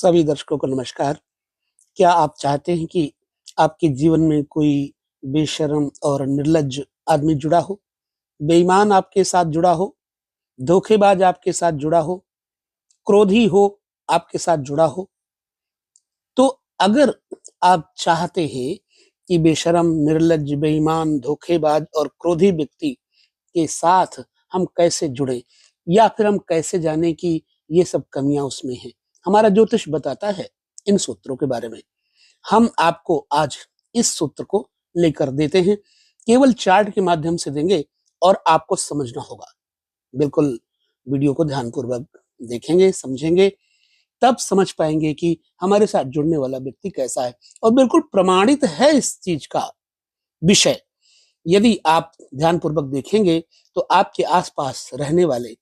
सभी दर्शकों को नमस्कार। क्या आप चाहते हैं कि आपके जीवन में कोई बेशर्म और निर्लज्ज आदमी जुड़ा हो, बेईमान आपके साथ जुड़ा हो, धोखेबाज आपके साथ जुड़ा हो, क्रोधी हो आपके साथ जुड़ा हो? तो अगर आप चाहते हैं कि बेशर्म, निर्लज्ज, बेईमान, धोखेबाज और क्रोधी व्यक्ति के साथ हम कैसे जुड़ें या फिर हम कैसे जानें कि ये सब कमियां उसमें हैं, हमारा ज्योतिष बताता है इन सूत्रों के बारे में। हम आपको आज इस सूत्र को लेकर देते हैं, केवल चार्ट के माध्यम से देंगे और आपको समझना होगा। बिल्कुल वीडियो को ध्यानपूर्वक देखेंगे, समझेंगे, तब समझ पाएंगे कि हमारे साथ जुड़ने वाला व्यक्ति कैसा है। और बिल्कुल प्रमाणित है इस चीज का विषय। यदि आप ध्यानपूर्वक देखेंगे तो आपके आसपास रहने वाले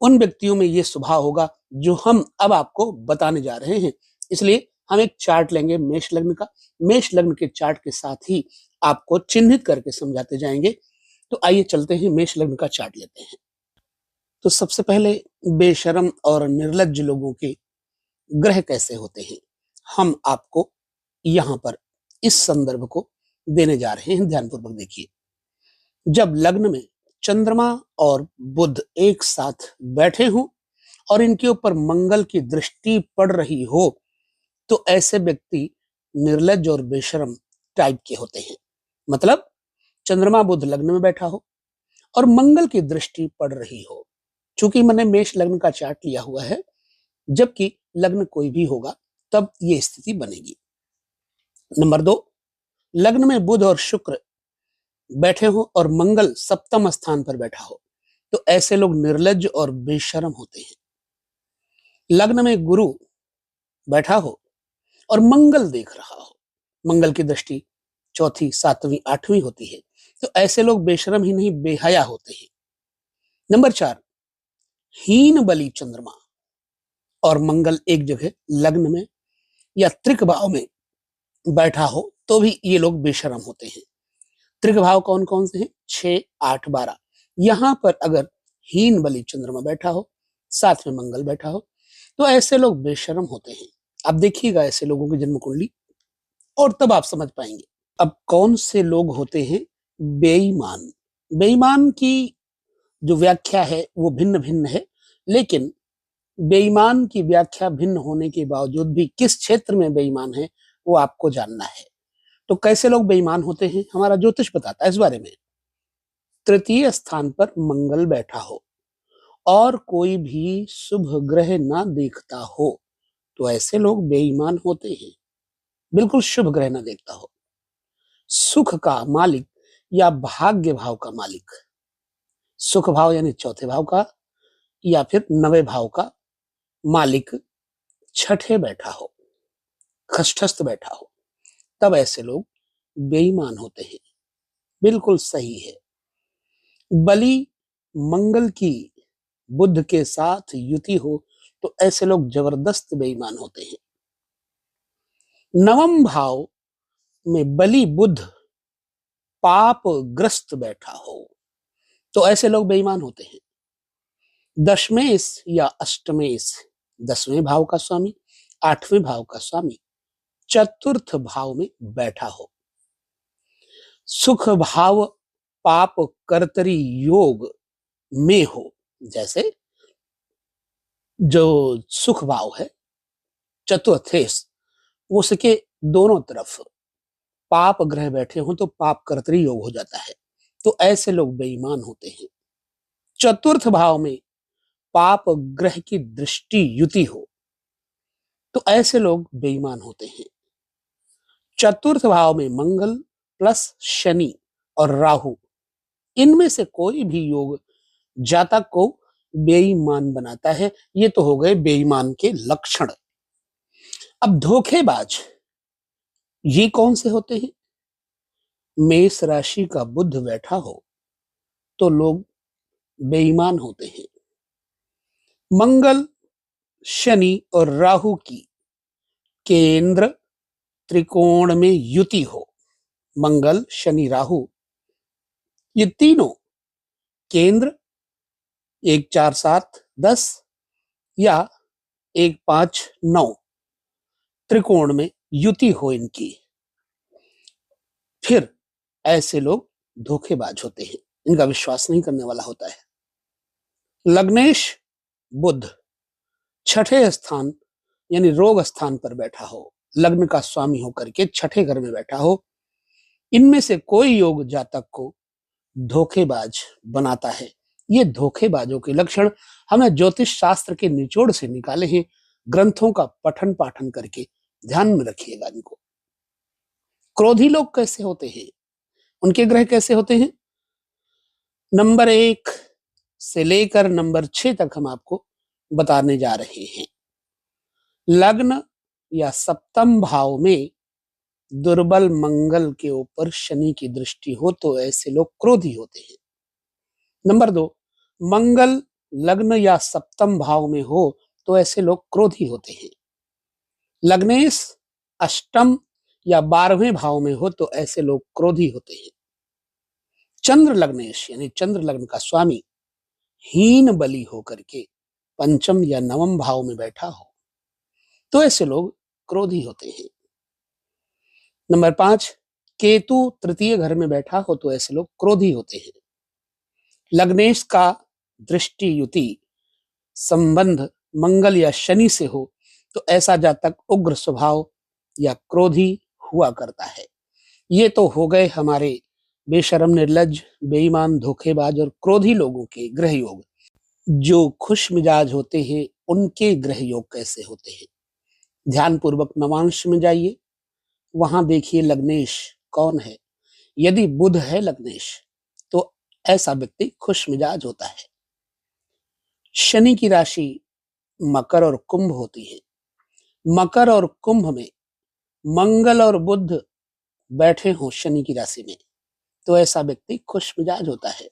उन व्यक्तियों में ये स्वभाव होगा जो हम अब आपको बताने जा रहे हैं। इसलिए हम एक चार्ट लेंगे मेष लग्न का। मेष लग्न के चार्ट के साथ ही आपको चिन्हित करके समझाते जाएंगे। तो आइए चलते हैं, मेष लग्न का चार्ट लेते हैं। तो सबसे पहले बेशरम और निर्लज्ज लोगों के ग्रह कैसे होते हैं, हम आपको यहां पर इस संदर्भ को देने जा रहे हैं। ध्यानपूर्वक देखिए, जब लग्न में चंद्रमा और बुध एक साथ बैठे हों और इनके ऊपर मंगल की दृष्टि पड़ रही हो, तो ऐसे व्यक्ति निर्लज्ज और बेशरम टाइप के होते हैं। मतलब चंद्रमा बुध लग्न में बैठा हो और मंगल की दृष्टि पड़ रही हो। चूंकि मैंने मेष लग्न का चार्ट लिया हुआ है, जबकि लग्न कोई भी होगा तब ये स्थिति बनेगी। नंबर 2, लग्न में बुध और शुक्र बैठे हो और मंगल सप्तम स्थान पर बैठा हो, तो ऐसे लोग निर्लज्ज और बेशरम होते हैं। लग्न में गुरु बैठा हो और मंगल देख रहा हो, मंगल की दृष्टि चौथी, सातवीं, आठवीं होती है, तो ऐसे लोग बेशरम ही नहीं बेहया होते हैं। नंबर 4, हीन बली चंद्रमा और मंगल एक जगह लग्न में या त्रिक भाव में बैठा हो तो भी ये लोग बेशरम होते हैं। त्रिक भाव कौन कौन से हैं? 6, 8, 12। यहां पर अगर हीन बली चंद्रमा बैठा हो, साथ में मंगल बैठा हो, तो ऐसे लोग बेशरम होते हैं। आप देखिएगा ऐसे लोगों की जन्म कुंडली और तब आप समझ पाएंगे। अब कौन से लोग होते हैं बेईमान? बेईमान की जो व्याख्या है वो भिन्न भिन्न है, लेकिन बेईमान की व्याख्या भिन्न होने के बावजूद भी किस क्षेत्र में बेईमान है वो आपको जानना है। तो कैसे लोग बेईमान होते हैं, हमारा ज्योतिष बताता है इस बारे में। तृतीय स्थान पर मंगल बैठा हो और कोई भी शुभ ग्रह ना देखता हो, तो ऐसे लोग बेईमान होते हैं। बिल्कुल शुभ ग्रह ना देखता हो, सुख का मालिक या भाग्य भाव का मालिक, सुख भाव यानी चौथे भाव का या फिर नवे भाव का मालिक छठे बैठा हो, खष्ठस्थ बैठा हो, तब ऐसे लोग बेईमान होते हैं। बिल्कुल सही है। बलि मंगल की बुध के साथ युति हो तो ऐसे लोग जबरदस्त बेईमान होते हैं। नवम भाव में बलि बुध पाप ग्रस्त बैठा हो तो ऐसे लोग बेईमान होते हैं। दशमेश या अष्टमेश, 10वें भाव का स्वामी, 8वें भाव का स्वामी चतुर्थ भाव में बैठा हो, सुख भाव पाप कर्तरी योग में हो, जैसे जो सुख भाव है चतुर्थेश, उसके दोनों तरफ पाप ग्रह बैठे हो तो पाप कर्तरी योग हो जाता है, तो ऐसे लोग बेईमान होते हैं। चतुर्थ भाव में पाप ग्रह की दृष्टि युति हो तो ऐसे लोग बेईमान होते हैं। चतुर्थ भाव में मंगल प्लस शनि और राहु, इनमें से कोई भी योग जातक को बेईमान बनाता है। ये तो हो गए बेईमान के लक्षण। अब धोखेबाज ये कौन से होते हैं? मेष राशि का बुध बैठा हो तो लोग बेईमान होते हैं। मंगल, शनि और राहु की केंद्र त्रिकोण में युति हो, मंगल, शनि, राहु ये तीनों केंद्र 1, 4, 7, 10 या 1, 5, 9 त्रिकोण में युति हो इनकी, फिर ऐसे लोग धोखेबाज होते हैं, इनका विश्वास नहीं करने वाला होता है। लग्नेश बुध छठे स्थान यानी रोग स्थान पर बैठा हो, लग्न का स्वामी होकर के छठे घर में बैठा हो, इनमें से कोई योग जातक को धोखेबाज बनाता है। ये धोखेबाजों के लक्षण हमने ज्योतिष शास्त्र के निचोड़ से निकाले हैं, ग्रंथों का पठन पाठन करके ध्यान में रखिएगा इनको। क्रोधी लोग कैसे होते हैं, उनके ग्रह कैसे होते हैं, नंबर 1 से लेकर नंबर 6 तक हम आपको बताने जा रहे हैं। लग्न या सप्तम भाव में दुर्बल मंगल के ऊपर शनि की दृष्टि हो तो ऐसे लोग क्रोधी होते हैं। नंबर 2, मंगल लग्न या सप्तम भाव में हो तो ऐसे लोग क्रोधी होते हैं। लग्नेश अष्टम या 12वें भाव में हो तो ऐसे लोग क्रोधी होते हैं। चंद्र लग्नेश यानी चंद्र लग्न का स्वामी हीन बली होकर के पंचम या नवम भाव में बैठा हो तो ऐसे लोग क्रोधी होते हैं। नंबर 5, केतु तृतीय घर में बैठा हो तो ऐसे लोग क्रोधी होते हैं। लग्नेश का दृष्टि युति संबंध मंगल या शनि से हो तो ऐसा जातक उग्र स्वभाव या क्रोधी हुआ करता है। ये तो हो गए हमारे बेशरम, निर्लज, बेईमान, धोखेबाज और क्रोधी लोगों के ग्रह योग। जो खुश मिजाज होते हैं उनके ग्रह योग कैसे होते हैं, ध्यानपूर्वक नवांश में जाइए, वहां देखिए लग्नेश कौन है। यदि बुध है लग्नेश तो ऐसा व्यक्ति खुश मिजाज होता है। शनि की राशि मकर और कुंभ होती है। मकर और कुंभ में मंगल और बुध बैठे हों शनि की राशि में तो ऐसा व्यक्ति खुश मिजाज होता है।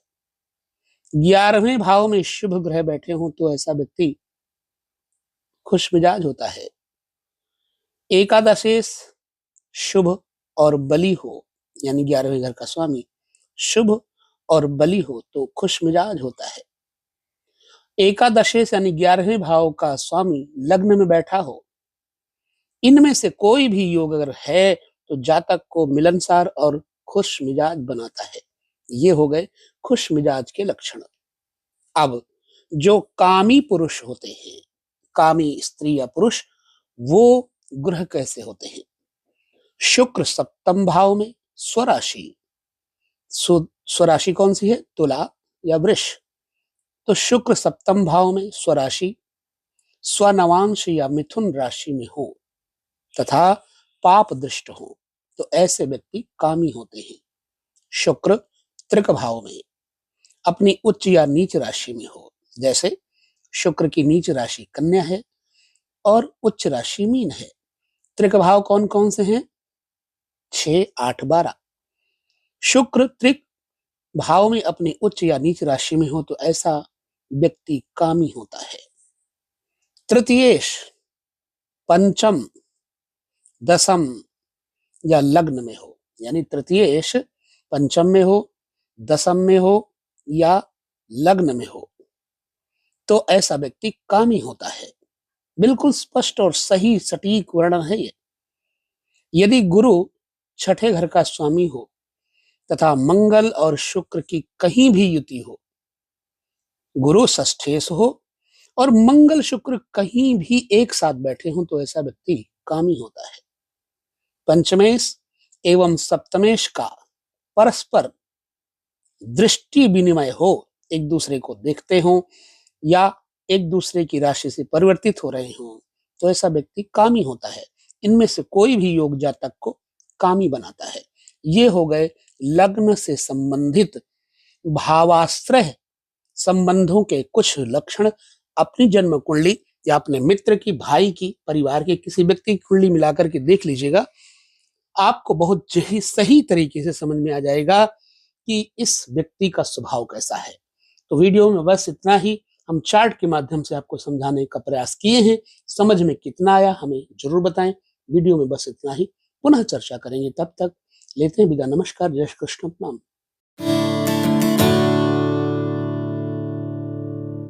11वें भाव में शुभ ग्रह बैठे हों तो ऐसा व्यक्ति खुश मिजाज होता है। एकादशेश शुभ और बली हो यानी 11वें घर का स्वामी शुभ और बली हो तो खुश मिजाज होता है। एकादशेश यानी 11वें भाव का स्वामी लग्न में बैठा हो, इनमें से कोई भी योग अगर है तो जातक को मिलनसार और खुश मिजाज बनाता है। ये हो गए खुश मिजाज के लक्षण। अब जो कामी पुरुष होते हैं, कामी स्त्री या पुरुष, वो ग्रह कैसे होते हैं। शुक्र सप्तम भाव में स्वराशि, स्वराशि कौन सी है, तुला या वृष, तो शुक्र सप्तम भाव में स्वराशि, स्वनवांश या मिथुन राशि में हो तथा पाप दृष्ट हो तो ऐसे व्यक्ति कामी होते हैं। शुक्र त्रिक भाव में अपनी उच्च या नीच राशि में हो, जैसे शुक्र की नीच राशि कन्या है और उच्च राशि मीन है। त्रिक भाव कौन कौन से हैं, 6, 8, 12। शुक्र त्रिक भाव में अपनी उच्च या नीच राशि में हो तो ऐसा व्यक्ति कामी होता है। तृतीयेश पंचम दसम या लग्न में हो, यानी तृतीयेश पंचम में हो, दसम में हो या लग्न में हो तो ऐसा व्यक्ति कामी होता है। बिल्कुल स्पष्ट और सही सटीक वर्णन है ये। यदि गुरु छठे घर का स्वामी हो तथा मंगल और शुक्र की कहीं भी युति हो, गुरु षष्ठेश हो और मंगल शुक्र कहीं भी एक साथ बैठे हों तो ऐसा व्यक्ति कामी होता है। पंचमेश एवं सप्तमेश का परस्पर दृष्टि विनिमय हो, एक दूसरे को देखते हों या एक दूसरे की राशि से परिवर्तित हो रहे हों तो ऐसा व्यक्ति कामी होता है। इनमें से कोई भी योग जातक को कामी बनाता है। ये हो गए लग्न से संबंधित भावाश्रय संबंधों के कुछ लक्षण। अपनी जन्म कुंडली या अपने मित्र की, भाई की, परिवार के किसी व्यक्ति की कुंडली मिलाकर के देख लीजिएगा, आपको बहुत सही तरीके से समझ में आ जाएगा कि इस व्यक्ति का स्वभाव कैसा है। तो वीडियो में बस इतना ही, हम चार्ट के माध्यम से आपको समझाने का प्रयास किए हैं। समझ में कितना आया हमें जरूर बताएं। वीडियो में बस इतना ही, पुनः चर्चा करेंगे। तब तक लेते हैं विदा। नमस्कार, जय श्री कृष्ण, प्रणाम।